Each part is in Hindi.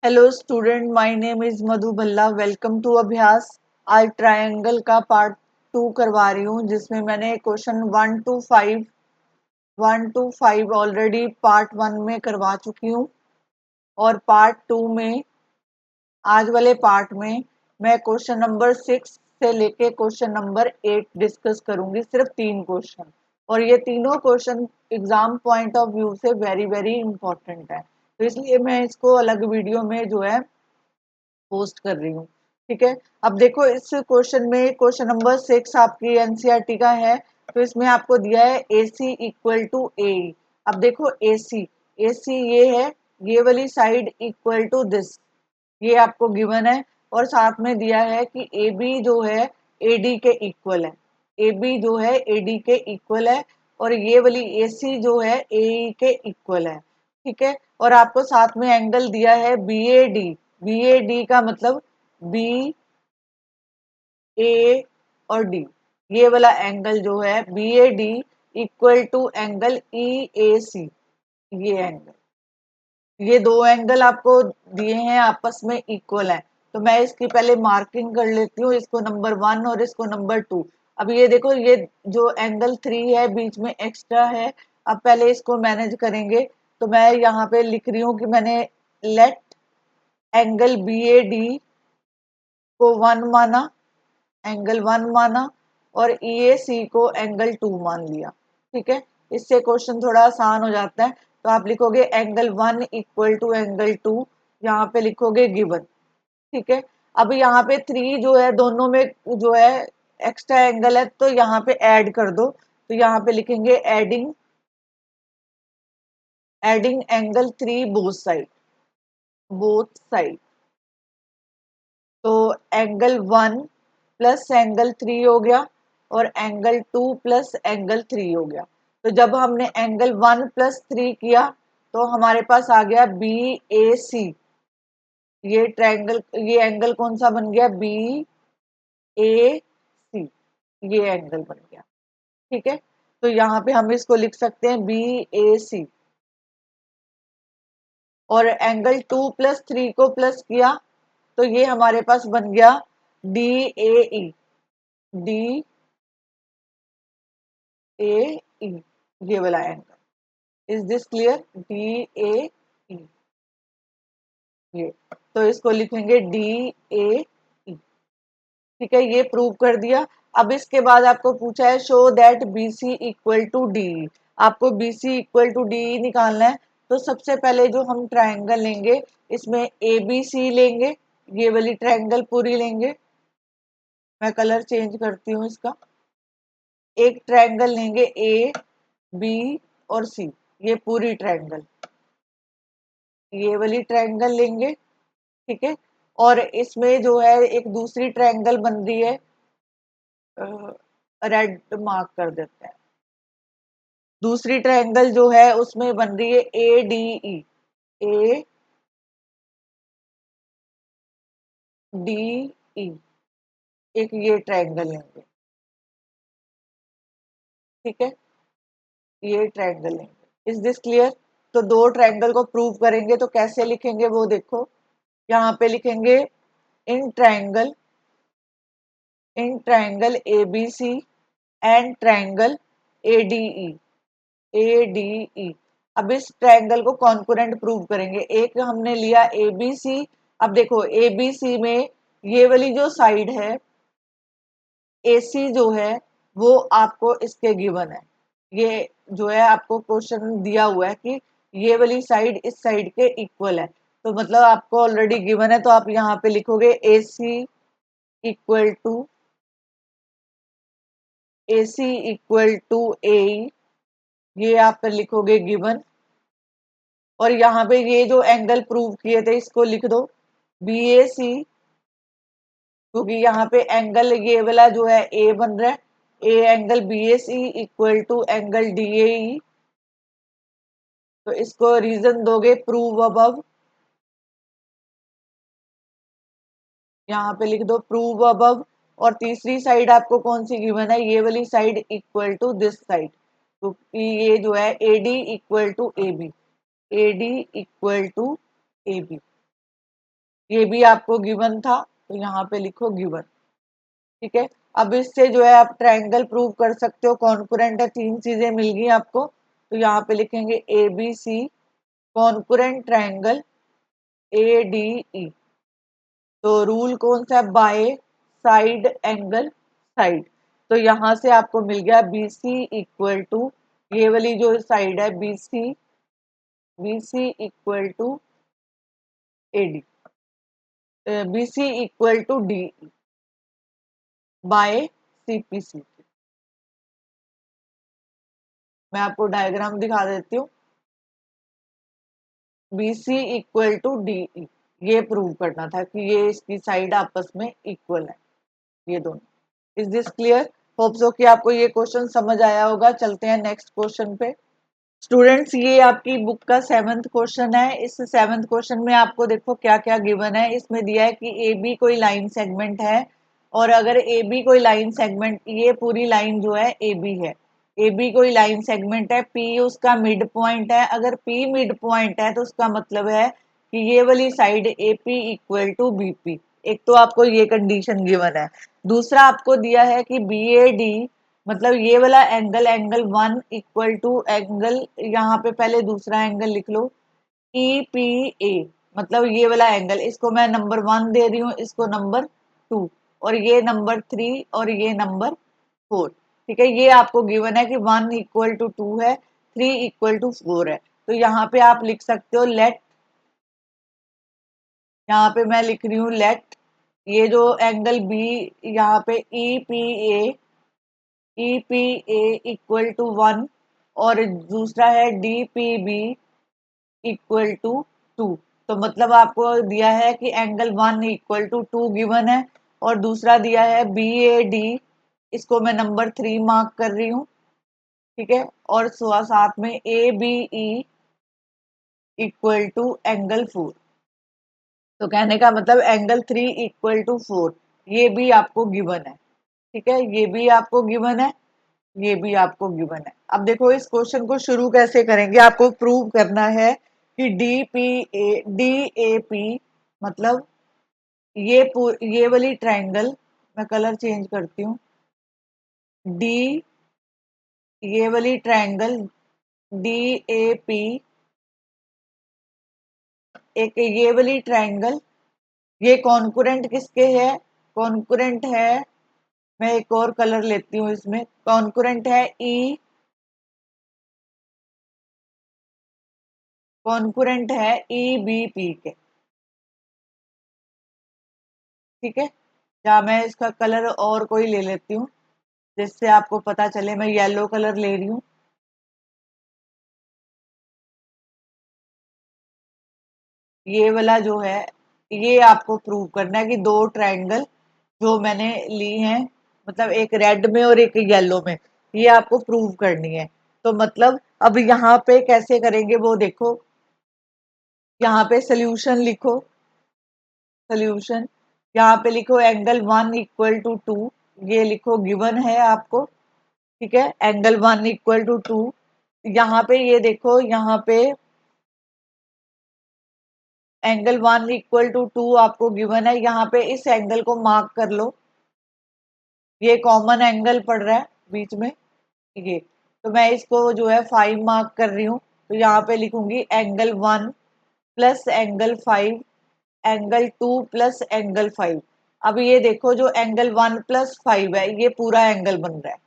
Hello student, my name is Madhu Bhalla. Welcome to Abhyas. आज ट्रायंगल का पार्ट 2 करवा रही हूँ, जिसमें मैंने क्वेश्चन 1 to 5 ऑलरेडी पार्ट 1 में करवा चुकी हूँ। और पार्ट 2 में, आज वाले पार्ट में, मैं क्वेश्चन नंबर 6 से लेके क्वेश्चन नंबर 8 डिस्कस करूंगी। सिर्फ 3 क्वेश्चन, और ये तीनों question exam point of view से वेरी वेरी इंपॉर्टेंट है, तो इसलिए मैं इसको अलग वीडियो में जो है पोस्ट कर रही हूँ। ठीक है, अब देखो इस क्वेश्चन में, क्वेश्चन नंबर 6 आपकी एनसीईआरटी का है। तो इसमें आपको दिया है AC इक्वल टू ए। अब देखो AC, AC ये है, ये वाली साइड इक्वल टू दिस, ये आपको गिवन है। और साथ में दिया है कि AB जो है AD के इक्वल है, AB जो है AD के इक्वल है, और ये वाली AC जो है AE के इक्वल है। ठीक है, और आपको साथ में एंगल दिया है BAD। BAD का मतलब BA और D, ये वाला एंगल जो है BAD equal to angle EAC। ये एंगल, ये दो एंगल आपको दिए हैं, आपस में इक्वल है। तो मैं इसकी पहले मार्किंग कर लेती हूँ, इसको नंबर 1 और इसको नंबर 2। अब ये देखो, ये जो एंगल 3 है बीच में एक्स्ट्रा है। अब पहले इसको मैनेज करेंगे। तो मैं यहाँ पे लिख रही हूँ कि मैंने लेट एंगल BAD को 1 माना, एंगल 1 माना, और EAC को एंगल 2 मान लिया। ठीक है, इससे क्वेश्चन थोड़ा आसान हो जाता है। तो आप लिखोगे एंगल 1 इक्वल टू एंगल 2, यहाँ पे लिखोगे गिवन। ठीक है, अब यहाँ पे 3 जो है, दोनों में जो है एक्स्ट्रा एंगल है, तो यहाँ पे ऐड कर दो। तो यहाँ पे लिखेंगे adding, adding angle 3 both side, both side. तो एंगल 1 प्लस एंगल 3 हो गया, और एंगल 2 प्लस एंगल 3 हो गया। तो जब हमने एंगल 1 प्लस 3 किया, तो हमारे पास आ गया BAC। ये ट्रायंगल, ये एंगल कौन सा बन गया? BAC, ये एंगल बन गया। ठीक है, तो यहाँ पे हम इसको लिख सकते हैं BAC। और एंगल 2 प्लस 3 को प्लस किया, तो ये हमारे पास बन गया DAE। DAE, ये वाला angle. Is this clear? DAE, ये, तो इसको लिखेंगे DAE। ठीक है, ये प्रूव कर दिया। अब इसके बाद आपको पूछा है show that BC equal to D. आपको BC इक्वल टू डी निकालना है। तो सबसे पहले जो हम ट्रायंगल लेंगे, इसमें ABC लेंगे, ये वाली ट्रायंगल पूरी लेंगे। मैं कलर चेंज करती हूँ इसका। एक ट्रायंगल लेंगे AB और C, ये पूरी ट्रायंगल, ये वाली ट्रायंगल लेंगे। ठीक है, और इसमें जो है एक दूसरी ट्रायंगल बन रही है, रेड मार्क कर देते हैं। दूसरी ट्रायंगल जो है उसमें बन रही है ADE। ADE, एक ये ट्रायंगल लेंगे। ठीक है, ये ट्रायंगल लेंगे। Is this clear? तो दो ट्रायंगल को प्रूव करेंगे तो कैसे लिखेंगे वो देखो। यहाँ पे लिखेंगे in triangle, in triangle ABC and triangle ADE। ADE, अब इस ट्रायंगल को कॉन्करेंट प्रूव करेंगे। एक हमने लिया ABC। अब देखो ABC में ये वाली जो साइड है AC जो है, वो आपको इसके गिवन है। ये जो है आपको क्वेश्चन दिया हुआ है कि ये वाली साइड इस साइड के इक्वल है। तो मतलब आपको ऑलरेडी गिवन है, तो आप यहाँ पे लिखोगे AC equal to, AC equal to AE, ये आप लिखोगे गिवन। और यहाँ पे ये जो एंगल प्रूव किए थे इसको लिख दो BAC, क्योंकि यहाँ पे एंगल ये वाला जो है A बन रहा है। A angle BAC equal to angle DAE। तो इसको रीजन दोगे प्रूव अबव, यहाँ पे लिख दो प्रूव अबव। और तीसरी साइड आपको कौन सी गिवन है? ये वाली side equal to this side, क्योंकि ये जो है AD equal to AB, AD equal to AB। ये भी आपको गिवन था, तो यहाँ पे लिखो गिवन। ठीक है, अब इससे जो है आप ट्रायंगल प्रूव कर सकते हो, कॉन्कुरेंट है, तीन चीजें मिल गई आपको, तो यहाँ पे लिखेंगे A B C concurrent triangle A D E. तो रूल कौन सा है, बाय साइड एंगल साइड। तो यहां से आपको मिल गया बी सी इक्वल टू, ये वाली जो साइड है B C equal to A D, B C equal to D by C P C. मैं आपको डायग्राम दिखा देती हूँ। B C equal to D E, ये प्रूव करना था कि ये इसकी साइड आपस में इक्वल है, ये दोनों। Is this clear? Hope so कि आपको ये क्वेश्चन समझ आया होगा। चलते हैं नेक्स्ट क्वेश्चन पे। स्टूडेंट्स, ये आपकी बुक का 7th क्वेश्चन है। इस 7th क्वेश्चन में आपको देखो क्या क्या गिवन है। इसमें दिया है कि ए बी कोई लाइन सेगमेंट है, और अगर ए बी कोई लाइन सेगमेंट, ये पूरी लाइन जो है ए बी है, ए बी कोई लाइन सेगमेंट है, पी उसका मिड पॉइंट है। अगर पी मिड पॉइंट है तो उसका मतलब है कि ये वाली side A P equal to B P. एक तो आपको ये कंडीशन गिवन है। दूसरा आपको दिया है कि बी ए डी, मतलब ये वाला angle, angle one equal to angle, यहाँ पे पहले दूसरा एंगल लिख लो, ई पी ए, मतलब ये वाला एंगल, इसको मैं नंबर 1 दे रही हूँ, इसको नंबर 2, और ये नंबर 3, और ये नंबर 4। ठीक है, ये आपको गिवन है कि 1 इक्वल टू 2 है, 3 इक्वल टू 4 है। तो यहाँ पे आप लिख सकते हो लेट, यहाँ पे मैं लिख रही हूँ लेट, ये जो एंगल बी, यहाँ पे E P A equal to 1, और दूसरा है D P B equal to 2। तो मतलब आपको दिया है कि एंगल 1 इक्वल टू 2 गिवन है, और दूसरा दिया है बी ए डी, इसको मैं नंबर 3 मार्क कर रही हूँ। ठीक है, और साथ में A B E equal to angle 4। तो कहने का मतलब एंगल 3 इक्वल टू 4, ये भी आपको गिवन है। ठीक है, ये भी आपको गिवन है, ये भी आपको गिवन है। अब देखो इस क्वेश्चन को शुरू कैसे करेंगे। आपको प्रूव करना है कि डी ए पी, मतलब ये वाली ट्रायंगल, मैं कलर चेंज करती हूँ, डी, ये वाली ट्रायंगल डी ए पी, एक ये वाली ट्रायंगल, ये कॉन्कुरेंट किसके है, कॉन्कुरेंट है, मैं एक और कलर लेती हूँ इसमें, कॉन्कुरेंट है कॉन्कुरेंट है ई बी पी के। ठीक है, या मैं इसका कलर और कोई ले लेती हूँ जिससे आपको पता चले। मैं येलो कलर ले रही हूँ। ये वाला जो है, ये आपको प्रूव करना है कि दो ट्रायंगल जो मैंने ली हैं, मतलब एक रेड में और एक येलो में, ये आपको प्रूव करनी है। तो मतलब अब यहाँ पे कैसे करेंगे वो देखो, यहाँ पे सोल्यूशन लिखो, सोल्यूशन, यहाँ पे लिखो एंगल 1 इक्वल टू 2, ये लिखो गिवन है आपको। ठीक है, एंगल 1 इक्वल टू 2, यहाँ पे ये देखो, यहाँ पे एंगल 1 इक्वल टू 2 आपको गिवन है। यहाँ पे इस एंगल को मार्क कर लो, ये कॉमन एंगल पड़ रहा है बीच में, ये, तो मैं इसको जो है 5 मार्क कर रही हूँ। तो यहाँ पे लिखूंगी angle 1 plus angle 5, angle 2 plus angle 5। अब ये देखो जो एंगल 1 प्लस 5 है, ये पूरा एंगल बन रहा है,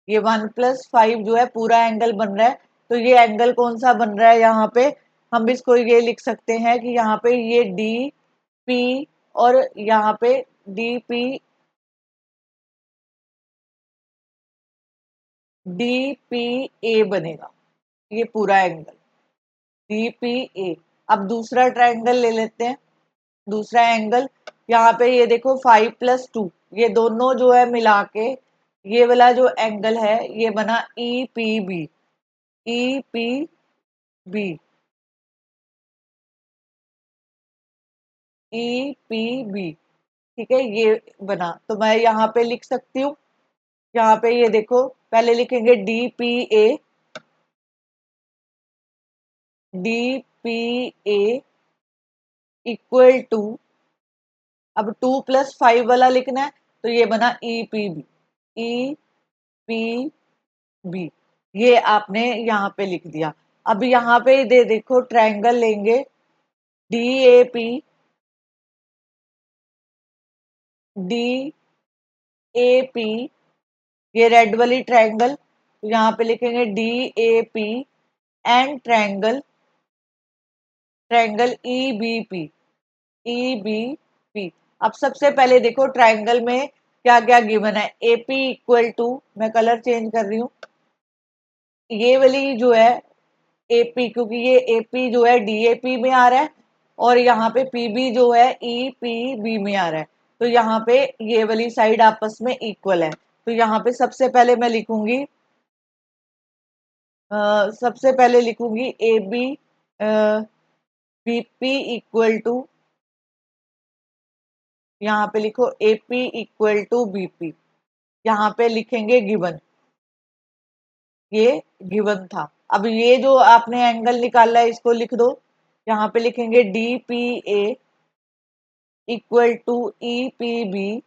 ये 1 प्लस 5 जो है पूरा एंगल बन रहा है। तो ये एंगल कौन सा बन रहा है, यहाँ पे हम इसको ये लिख सकते हैं कि यहाँ पे ये डी पी, और यहाँ पे डी पी ए बनेगा, ये पूरा एंगल डी पी ए। अब दूसरा ट्रायंगल ले लेते हैं, दूसरा एंगल, यहाँ पे ये देखो 5 + 2, ये दोनों जो है मिला के ये वाला जो एंगल है ये बना E P B, E P B, E P B. ठीक है, ये बना, तो मैं यहाँ पे लिख सकती हूँ, यहाँ पे ये देखो पहले लिखेंगे D P A equal to अब 2+5 वाला लिखना है, तो ये बना EPB, EPB, ये आपने यहाँ पे लिख दिया। अब यहाँ पे दे देखो ट्रायंगल लेंगे DAP, DAP, ये रेड वाली ट्रायंगल, तो यहाँ पे लिखेंगे DAP and triangle, triangle EBP, EBP। अब सबसे पहले देखो ट्रायंगल में क्या क्या गिवन है। AP इक्वल टू, मैं कलर चेंज कर रही हूँ, ये वाली जो है AP, क्योंकि ये AP जो है DAP में आ रहा है और यहाँ पे PB जो है EPB में आ रहा है, तो यहाँ पे ये वाली साइड आपस में इक्वल है। तो यहाँ पे सबसे पहले मैं लिखूंगी, सबसे पहले लिखूंगी AB BP इक्वल टू, यहाँ पे लिखो AP इक्वल टू BP, यहाँ पे लिखेंगे गिवन, ये गिवन था। अब ये जो आपने एंगल निकाला है इसको लिख दो, यहाँ पे लिखेंगे DPA equal to EPB।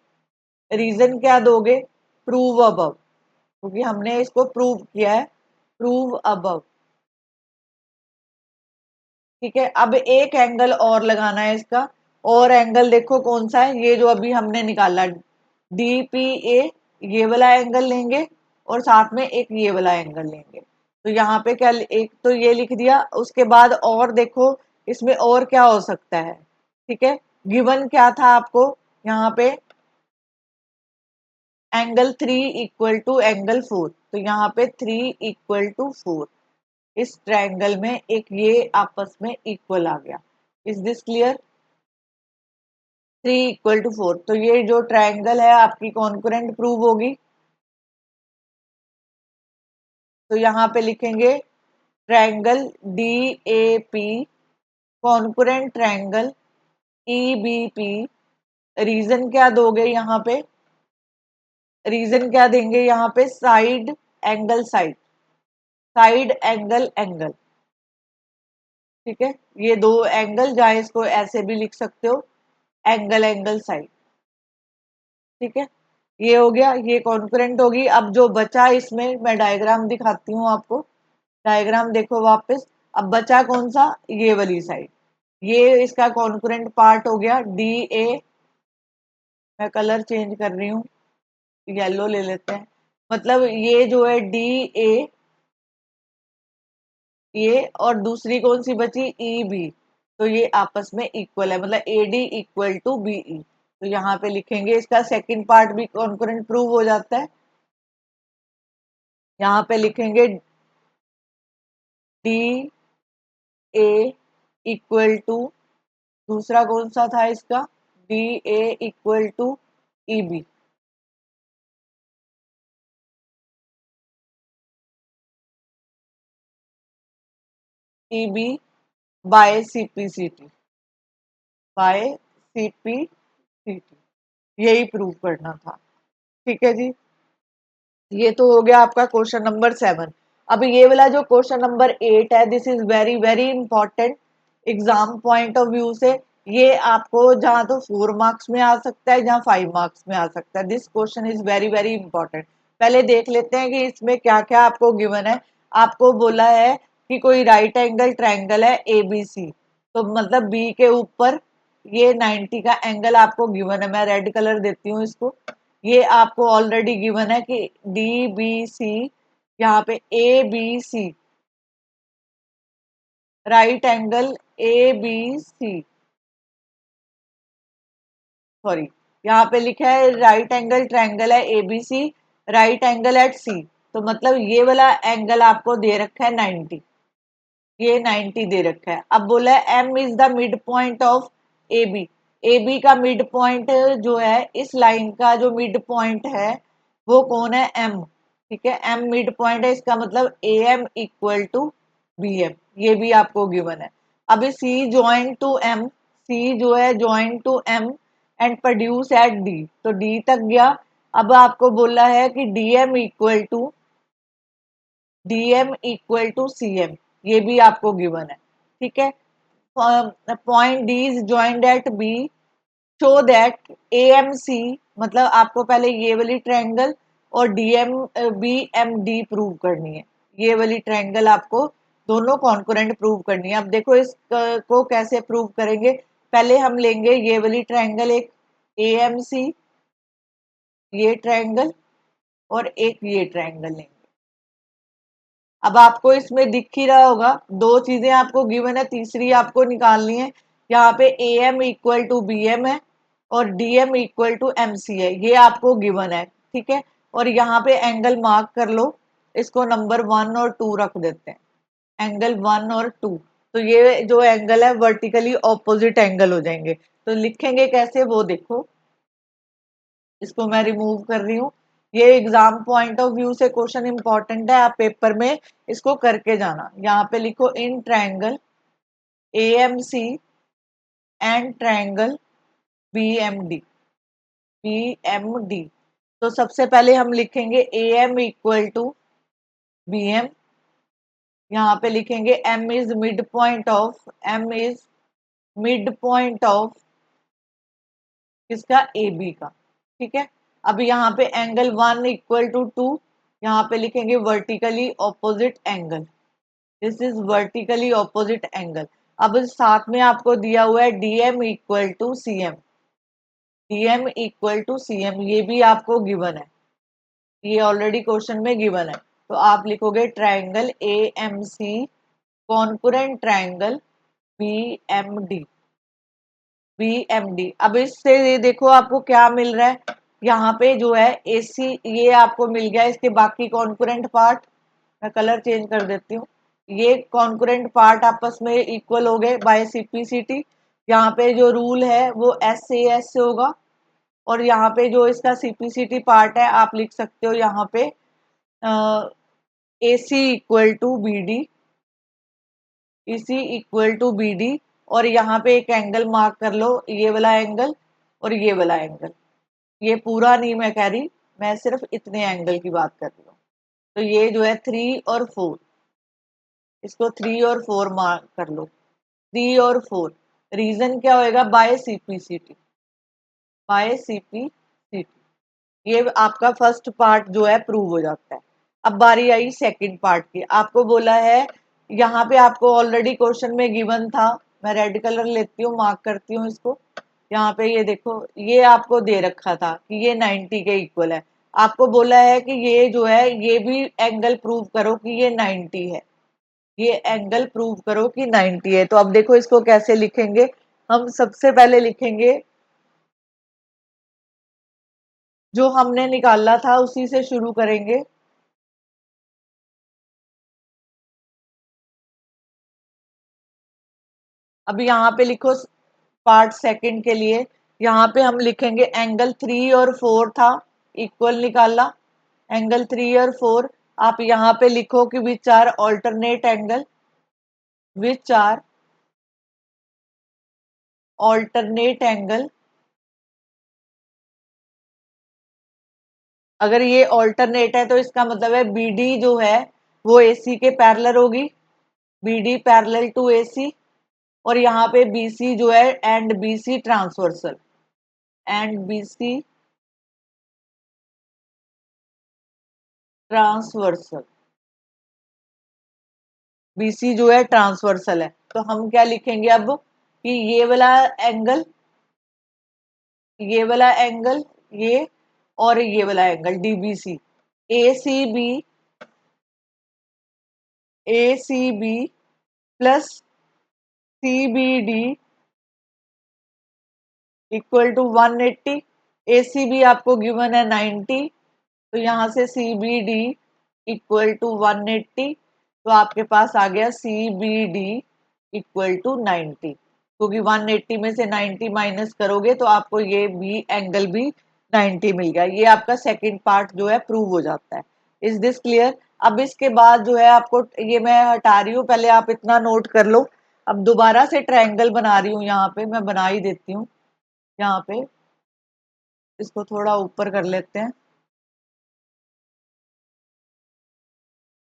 Reason क्या दोगे, प्रूव अबव, क्योंकि हमने इसको प्रूव किया है, प्रूव अबव। ठीक है, अब एक एंगल और लगाना है इसका, और एंगल देखो कौन सा है, ये जो अभी हमने निकाला DPA, ये वाला एंगल लेंगे और साथ में एक ये वाला एंगल लेंगे। तो यहाँ पे क्या, एक तो ये लिख दिया, उसके बाद और देखो इसमें और क्या हो सकता है। ठीक है, गिवन क्या था आपको यहाँ पे, एंगल 3 इक्वल टू एंगल 4, तो यहाँ पे 3 इक्वल टू 4, इस ट्रायंगल में एक ये आपस में इक्वल आ गया। Is this clear, 3 equal to 4, तो ये जो ट्रायंगल है आपकी कॉन्करेंट प्रूव होगी। तो यहाँ पे लिखेंगे triangle DAP concurrent triangle EBP। Reason क्या दोगे यहाँ पे, रीजन क्या देंगे यहाँ पे, side angle side, side angle angle. ठीक है, ये दो एंगल, चाहे इसको ऐसे भी लिख सकते हो, एंगल एंगल साइड। ठीक है, ये हो गया, ये कॉन्करेंट होगी। अब जो बचा इसमें मैं डायग्राम दिखाती हूँ आपको, डायग्राम देखो वापस। अब बचा कौन सा, ये वाली साइड, ये इसका कॉन्करेंट पार्ट हो गया DA, मैं कलर चेंज कर रही हूँ, येलो ले लेते हैं, मतलब ये जो है DA, ये और दूसरी कौन सी बची EB, तो ये आपस में इक्वल है, मतलब AD इक्वल टू BE। तो यहाँ पे लिखेंगे, इसका सेकंड पार्ट भी कॉन्करेंट प्रूव हो जाता है। यहाँ पे लिखेंगे DA इक्वल टू, दूसरा कौन सा था इसका, DA equal to EB, EB by CPCT, by CPCT, यही प्रूव करना था। ठीक है जी, ये तो हो गया आपका क्वेश्चन नंबर 7। अब ये वाला जो क्वेश्चन नंबर 8 है, this is very very important exam point of view से। ये आपको जहां तो 4 मार्क्स में आ सकता है, जहां 5 मार्क्स में आ सकता है। This question is very very important. पहले देख लेते हैं कि इसमें क्या क्या आपको गिवन है। आपको बोला है कि कोई राइट एंगल ट्रायंगल है ABC, तो मतलब बी के ऊपर ये 90 का एंगल आपको गिवन है। मैं रेड कलर देती हूँ इसको। ये आपको ऑलरेडी गिवन है कि DBC, यहाँ पे ABC, right angle ABC, sorry, यहाँ पे लिखा है राइट एंगल ट्रायंगल है ABC, right angle at C, तो मतलब ये वाला एंगल आपको दे रखा है 90, ये 90 दे रखा है। अब बोला है M is the mid point of AB, AB का मिड पॉइंट जो है, इस लाइन का जो मिड पॉइंट है वो कौन है, M। ठीक है, M मिड पॉइंट है, इसका मतलब AM इक्वल टू BM, ये भी आपको गिवन है। अभी C join to M, C जो है join to M and produce at D, तो D तक गया। अब आपको बोला है कि DM इक्वल टू CM, ये भी आपको गिवन है। ठीक है, point D is joint at B show that AMC, मतलब आपको पहले ये वाली ट्रायंगल और BMD प्रूव करनी है। ये वाली ट्रायंगल आपको दोनों कॉन्करेंट प्रूव करनी है। अब देखो इस को कैसे प्रूव करेंगे। पहले हम लेंगे ये वाली ट्रायंगल, एक AMC, ये ट्रायंगल, और एक ये ट्रायंगल लेंगे। अब आपको इसमें दिख ही रहा होगा, दो चीजें आपको गिवन है, तीसरी आपको निकालनी है। यहाँ पे AM इक्वल टू BM है और DM इक्वल टू MC है, ये आपको गिवन है, ठीक है। और यहाँ पे एंगल मार्क कर लो, इसको नंबर 1 और 2 रख देते हैं, एंगल 1 और 2। तो ये जो एंगल है वर्टिकली ऑपोजिट एंगल हो जाएंगे। तो लिखेंगे कैसे वो देखो, इसको मैं रिमूव कर रही हूँ। ये एग्जाम पॉइंट ऑफ व्यू से क्वेश्चन इंपॉर्टेंट है, आप पेपर में इसको करके जाना। यहाँ पे लिखो in triangle AMC and triangle BMD। तो सबसे पहले हम लिखेंगे AM इक्वल टू BM। यहाँ पे लिखेंगे M is mid point of किसका, AB का, ठीक है। अब यहाँ पे एंगल 1 इक्वल टू 2, यहाँ पे लिखेंगे vertically opposite angle, this is vertically opposite angle. अब साथ में आपको दिया हुआ है DM इक्वल टू CM, ये भी आपको गिवन है, ये ऑलरेडी क्वेश्चन में गिवन है। तो आप लिखोगे triangle AMC concurrent triangle BMD। अब इससे ये देखो आपको क्या मिल रहा है, यहाँ पे जो है AC ये आपको मिल गया, इसके बाकी कॉन्करेंट पार्ट, मैं कलर चेंज कर देती हूँ, ये कॉन्करेंट पार्ट आपस में इक्वल हो गए बाय CPCT। यहाँ पे जो रूल है वो SAS से होगा, और यहाँ पे जो इसका CPCT पार्ट है आप लिख सकते हो यहाँ पे AC equal to BD, BD। और यहाँ पे एक एंगल मार्क कर लो, ये वाला एंगल और ये वाला एंगल, ये पूरा नहीं मैं कह रही, मैं सिर्फ इतने एंगल की बात कर रही हूँ। तो ये जो है 3 और 4, इसको 3 और 4 मार्क कर लो, 3 और 4। रीजन क्या होएगा, बाय CPCT, ये आपका फर्स्ट पार्ट जो है प्रूव हो जाता है। अब बारी आई सेकंड पार्ट की, आपको बोला है, यहाँ पे आपको ऑलरेडी क्वेश्चन में गिवन था, मैं रेड कलर लेती हूँ, मार्क करती हूँ इसको। यहाँ पे ये देखो, ये आपको दे रखा था कि ये 90 के इक्वल है। आपको बोला है कि ये जो है ये भी एंगल प्रूव करो कि ये 90 है, ये एंगल प्रूव करो कि 90 है। तो अब देखो इसको कैसे लिखेंगे, हम सबसे पहले लिखेंगे जो हमने निकाला था उसी से शुरू करेंगे। अब यहाँ पे लिखो पार्ट सेकंड के लिए, यहाँ पे हम लिखेंगे एंगल 3 और 4 था, इक्वल निकाला, एंगल 3 और 4। आप यहाँ पे लिखो कि which are alternate angle, which are alternate angle. अगर ये ऑल्टरनेट है तो इसका मतलब है BD जो है वो AC के पैरेलल होगी, BD पैरेलल टू AC। और यहाँ पे BC जो है and BC transversal, and BC transversal, BC जो है ट्रांसवर्सल है। तो हम क्या लिखेंगे अब कि ये वाला एंगल, ये और ये वाला angle DBC, ACB, ACB plus CBD equal to 180। ACB आपको गिवन है 90, तो यहाँ से CBD इक्वल टू 180। तो आपके पास आ गया CBD इक्वल टू 90, क्योंकि 180 में से 90 माइनस करोगे तो आपको ये भी एंगल भी 90 मिल गया। ये आपका सेकंड पार्ट जो है प्रूव हो जाता है। Is this clear. अब इसके बाद जो है आपको, ये मैं हटा रही हूँ, पहले आप इतना नोट कर लो। अब दोबारा से ट्रायंगल बना रही हूँ, यहाँ पे मैं बना ही देती हूँ। यहाँ पे इसको थोड़ा ऊपर कर लेते हैं।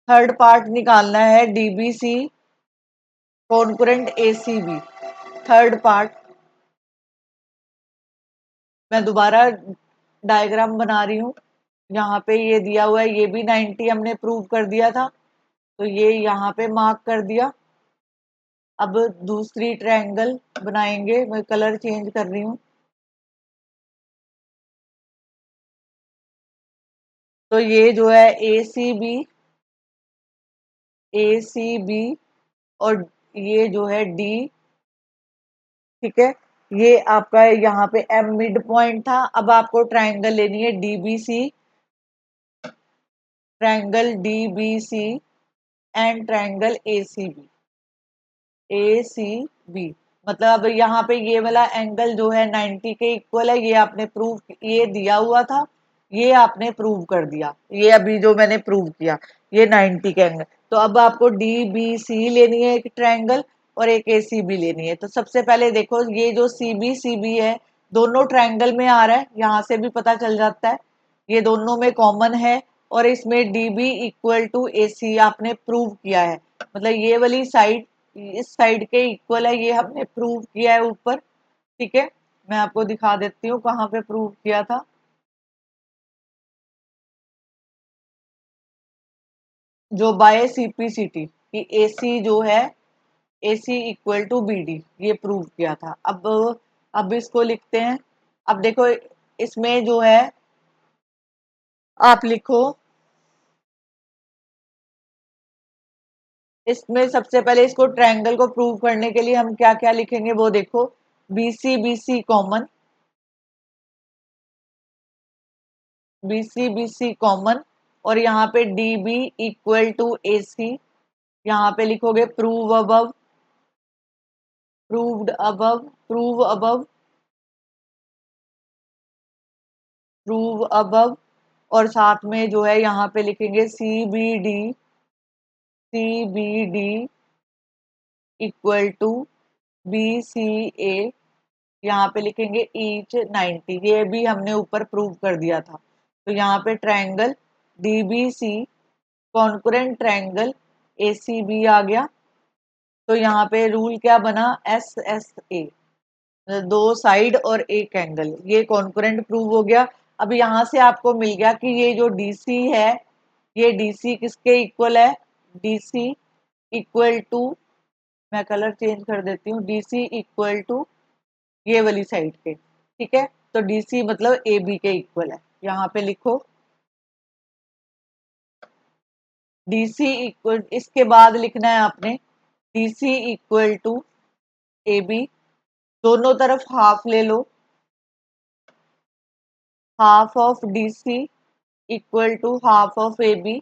थर्ड पार्ट निकालना है DBC concurrent ACB, third part. मैं दोबारा डायग्राम बना रही हूँ। यहाँ पे ये दिया हुआ है, ये भी 90 हमने प्रूव कर दिया था, तो ये यहाँ पे मार्क कर दिया। अब दूसरी ट्रायंगल बनाएंगे, मैं कलर चेंज कर रही हूँ। तो ये जो है ए सी बी और ये जो है डी, ठीक है। ये आपका यहाँ पे एम मिड पॉइंट था। अब आपको ट्रायंगल लेनी है DBC, triangle DBC and triangle A C B. मतलब यहाँ पे ये वाला एंगल जो है 90 के इक्वल है, ये आपने प्रूव, ये दिया हुआ था, ये आपने प्रूव कर दिया। ये अभी जो मैंने प्रूव किया, ये 90 के एंगल। तो अब आपको डी बी सी लेनी है एक ट्रायंगल, और एक ए सी बी लेनी है। तो सबसे पहले देखो, ये जो सी बी है, दोनों ट्रायंगल में आ रहा है, यहाँ से भी पता चल जाता है, ये दोनों में कॉमन है। और इसमें D B equal to A सी आपने प्रूव किया है, मतलब ये वाली साइड इस साइड के इक्वल है, ये हमने प्रूव किया है ऊपर, ठीक है। मैं आपको दिखा देती हूँ कहाँ पे प्रूव किया था। जो बाय सीपीसीटी कि एसी जो है, एसी इक्वल टू बीडी, ये प्रूव किया था। अब इसको लिखते हैं। अब देखो, इसमें जो है आप लिखो, इसमें सबसे पहले इसको ट्रायंगल को प्रूव करने के लिए हम क्या क्या लिखेंगे वो देखो। बीसी कॉमन, बीसी कॉमन, और यहाँ पे D B equal to A C, यहाँ पे लिखोगे prove above, proved above, prove above, prove above, और साथ में जो है यहाँ पे लिखेंगे C B D equal to B C A, यहाँ पे लिखेंगे ईच 90, ये भी हमने ऊपर प्रूव कर दिया था। तो यहाँ पे triangle DBC concurrent triangle ACB आ गया। तो यहाँ पे रूल क्या बना, एस एस ए, दो साइड और एक एंगल, ये कॉन्करेंट प्रूव हो गया। अब यहाँ से आपको मिल गया कि ये जो डीसी है, ये डीसी किसके इक्वल है, डीसी इक्वल टू, मैं कलर चेंज कर देती हूँ, डीसी इक्वल टू ये वाली साइड के, ठीक है। तो डीसी मतलब ए बी के इक्वल है, यहाँ पे लिखो डीसी इक्वल, इसके बाद लिखना है आपने DC equal to A B, दोनों तरफ हाफ ले लो, half of DC equal to half of A B,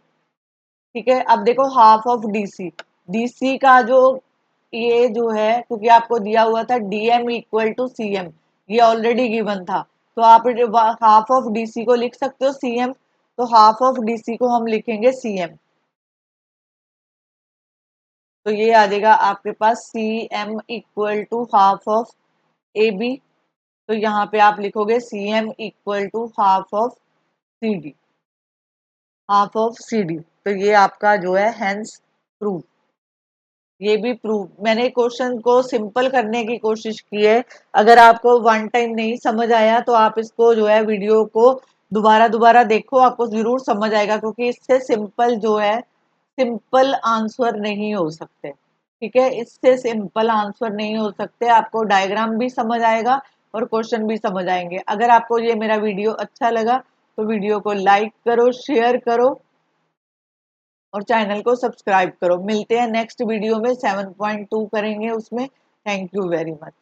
ठीक है। अब देखो हाफ ऑफ डीसी, डीसी का जो ये जो है, क्योंकि आपको दिया हुआ था डीएम इक्वल टू सीएम, ये ऑलरेडी गिवन था, तो आप हाफ ऑफ डीसी को लिख सकते हो सीएम, तो हाफ ऑफ डीसी को हम लिखेंगे सीएम। तो ये आ जाएगा आपके पास C M equal to half of A B. तो यहाँ पे आप लिखोगे C M equal to half of C D, half of C D. तो ये आपका जो है हेंस प्रूफ, ये भी प्रूफ। मैंने क्वेश्चन को सिंपल करने की कोशिश की है। अगर आपको वन टाइम नहीं समझ आया तो आप इसको जो है वीडियो को दोबारा दोबारा देखो, आपको जरूर समझ आएगा, क्योंकि इससे सिंपल जो है, सिंपल आंसर नहीं हो सकते, ठीक है। इससे सिंपल आंसर नहीं हो सकते, आपको डायग्राम भी समझ आएगा और क्वेश्चन भी समझ आएंगे। अगर आपको ये मेरा वीडियो अच्छा लगा तो वीडियो को लाइक करो, शेयर करो और चैनल को सब्सक्राइब करो। मिलते हैं नेक्स्ट वीडियो में, 7.2 करेंगे उसमें। Thank you very much.